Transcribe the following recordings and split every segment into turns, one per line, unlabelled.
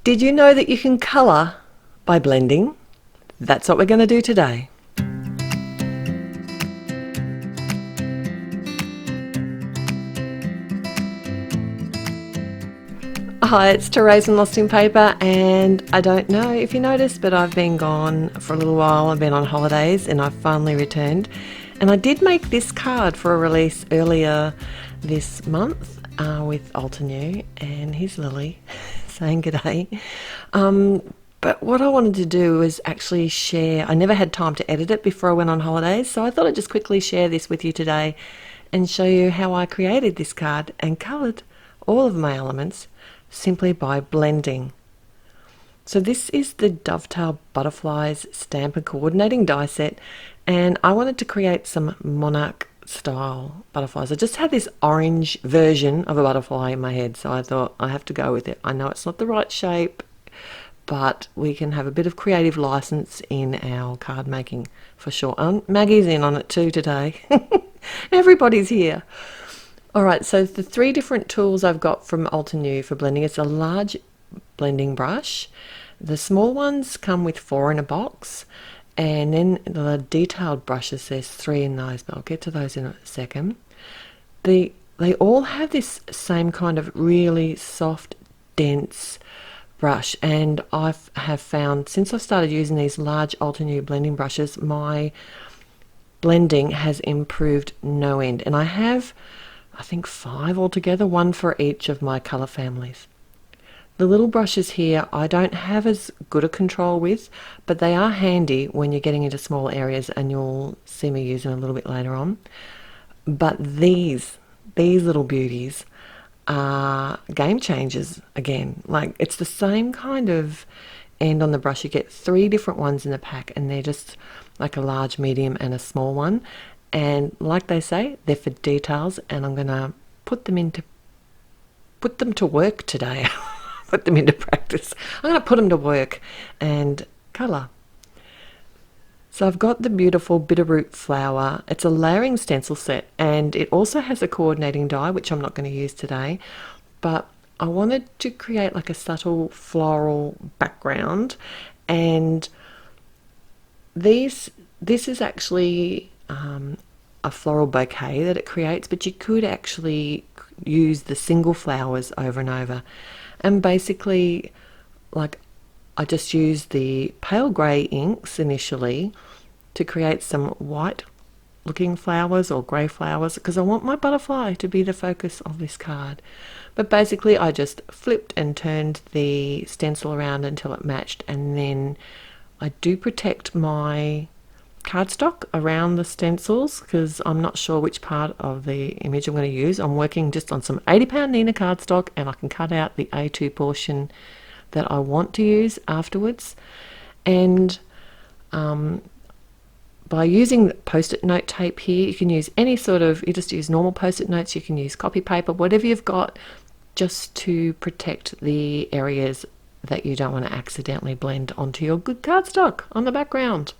Did you know that you can colour by blending? That's what we're going to do today. Hi, it's Therese from Lostinpaper, and I don't know if you noticed, but I've been gone for a little while. I've been on holidays and I've finally returned. And I did make this card for a release earlier this month with Altenew, and here's Lily saying g'day. But what I wanted to do was actually share. I never had time to edit it before I went on holidays, so I thought I'd just quickly share this with you today and show you how I created this card and coloured all of my elements simply by blending. So this is the Dovetail Butterflies Stamp and Coordinating die set, and I wanted to create some monarch style butterflies. I just had this orange version of a butterfly in my head, so I thought I have to go with it. I know it's not the right shape, but we can have a bit of creative license in our card making for sure. Maggie's in on it too today. Everybody's here. Alright, so the three different tools I've got from Altenew for blending. It's a large blending brush. The small ones come with 4 in a box, and then the detailed brushes, there's 3 in those, but I'll get to those in a second. They all have this same kind of really soft, dense brush, and I have found since I've started using these large Altenew blending brushes, my blending has improved no end. And I have, I think, 5 altogether, 1 for each of my colour families. The little brushes here I don't have as good a control with, but they are handy when you're getting into small areas, and you'll see me use them a little bit later on. But these little beauties are game changers again. Like, it's the same kind of end on the brush. You get 3 different ones in the pack, and they're just like a large, medium and a small one. And like they say, they're for details, and I'm going to put them to work today. Put them into practice. I'm going to put them to work and colour. So I've got the beautiful bitterroot flower. It's a layering stencil set, and it also has a coordinating die, which I'm not going to use today, but I wanted to create like a subtle floral background. And this is actually a floral bouquet that it creates, but you could actually use the single flowers over and over. And basically, like, I just used the pale grey inks initially to create some white looking flowers or grey flowers, because I want my butterfly to be the focus of this card. But basically I just flipped and turned the stencil around until it matched, and then I do protect my cardstock around the stencils because I'm not sure which part of the image I'm going to use. I'm working just on some 80-pound Nina cardstock, and I can cut out the A2 portion that I want to use afterwards. And by using post-it note tape here, you can use any sort of, you just use normal post-it notes, you can use copy paper, whatever you've got, just to protect the areas that you don't want to accidentally blend onto your good cardstock on the background.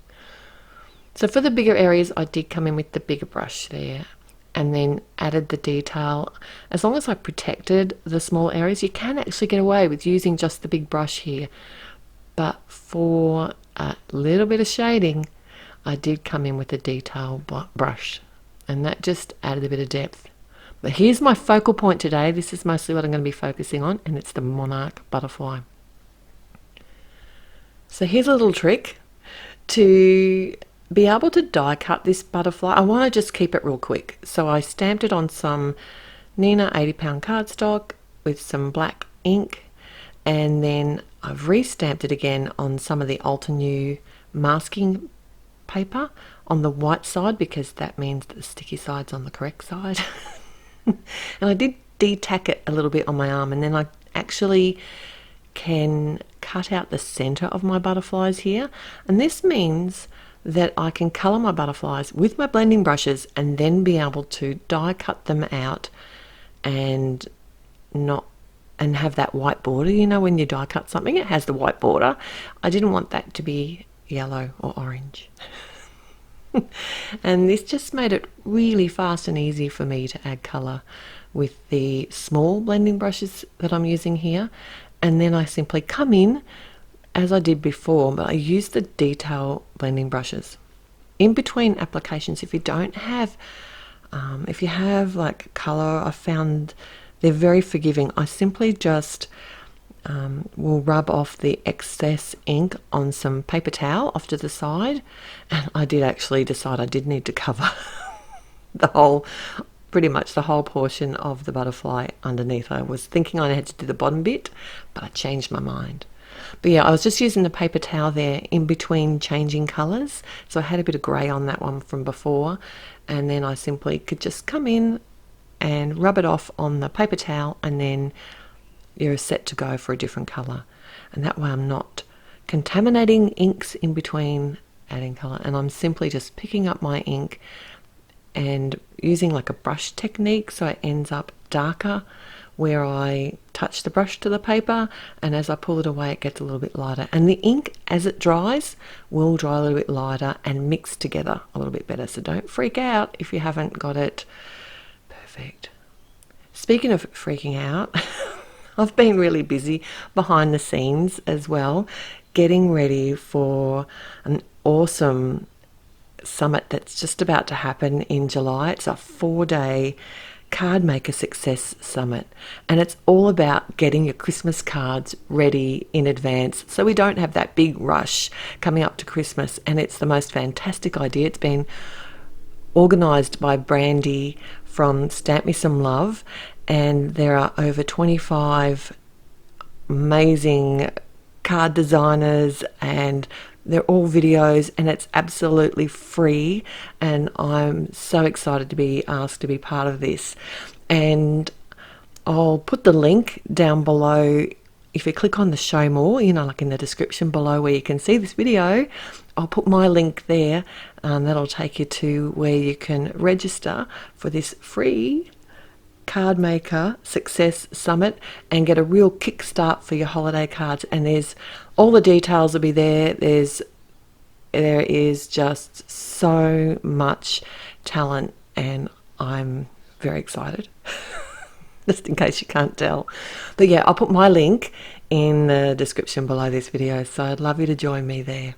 So for the bigger areas, I did come in with the bigger brush there and then added the detail. As long as I protected the small areas, you can actually get away with using just the big brush here. But for a little bit of shading, I did come in with the detail brush, and that just added a bit of depth. But here's my focal point today. This is mostly what I'm going to be focusing on, and it's the monarch butterfly. So here's a little trick to be able to die cut this butterfly. I want to just keep it real quick. So I stamped it on some Nina 80-pound cardstock with some black ink, and then I've re-stamped it again on some of the Altenew masking paper on the white side, because that means that the sticky side's on the correct side. And I did de-tack it a little bit on my arm, and then I actually can cut out the center of my butterflies here, and this means that I can colour my butterflies with my blending brushes and then be able to die cut them out and have that white border. You know, when you die cut something, it has the white border. I didn't want that to be yellow or orange. And this just made it really fast and easy for me to add colour with the small blending brushes that I'm using here. and then I simply come in as I did before, but I use the detail blending brushes. In between applications, if you don't have, if you have like colour, I found they're very forgiving. I simply just will rub off the excess ink on some paper towel off to the side, and I did actually decide I did need to cover the whole, pretty much the whole portion of the butterfly underneath. I was thinking I had to do the bottom bit, but I changed my mind. But yeah, I was just using the paper towel there in between changing colours, so I had a bit of grey on that one from before, and then I simply could just come in and rub it off on the paper towel, and then you're set to go for a different colour. And that way I'm not contaminating inks in between adding colour, and I'm simply just picking up my ink and using like a brush technique so it ends up darker where I touch the brush to the paper, and as I pull it away it gets a little bit lighter, and the ink as it dries will dry a little bit lighter and mix together a little bit better. So don't freak out if you haven't got it perfect. Speaking of freaking out, I've been really busy behind the scenes as well, getting ready for an awesome summit that's just about to happen in July. It's a 4-day card maker success summit, and it's all about getting your Christmas cards ready in advance so we don't have that big rush coming up to Christmas. And it's the most fantastic idea. It's been organised by Brandy from Stamp Me Some Love, and there are over 25 amazing card designers, and they're all videos, and it's absolutely free, and I'm so excited to be asked to be part of this. And I'll put the link down below. If you click on the show more, you know, like in the description below where you can see this video, I'll put my link there. That'll take you to where you can register for this free Card Maker Success Summit and get a real kickstart for your holiday cards. And there's all the details will be there. There is just so much talent, and I'm very excited. Just in case you can't tell. But yeah, I'll put my link in the description below this video, so I'd love you to join me there.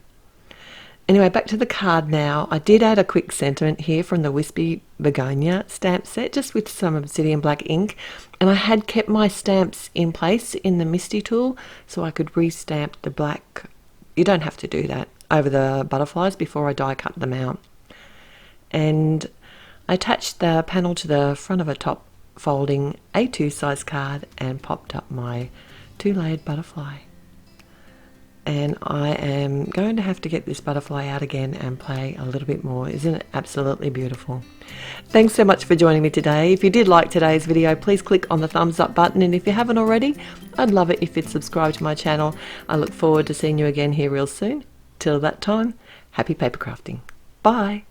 Anyway, back to the card now. I did add a quick sentiment here from the Wispy Begonia stamp set, just with some obsidian black ink, and I had kept my stamps in place in the Misty tool so I could restamp the black. You don't have to do that over the butterflies before I die cut them out. And I attached the panel to the front of a top folding A2 size card and popped up my 2-layered butterfly. And I am going to have to get this butterfly out again and play a little bit more. Isn't it absolutely beautiful? Thanks so much for joining me today. If you did like today's video, please click on the thumbs up button, and if you haven't already, I'd love it if you'd subscribe to my channel. I look forward to seeing you again here real soon. Till that time, happy paper crafting. Bye.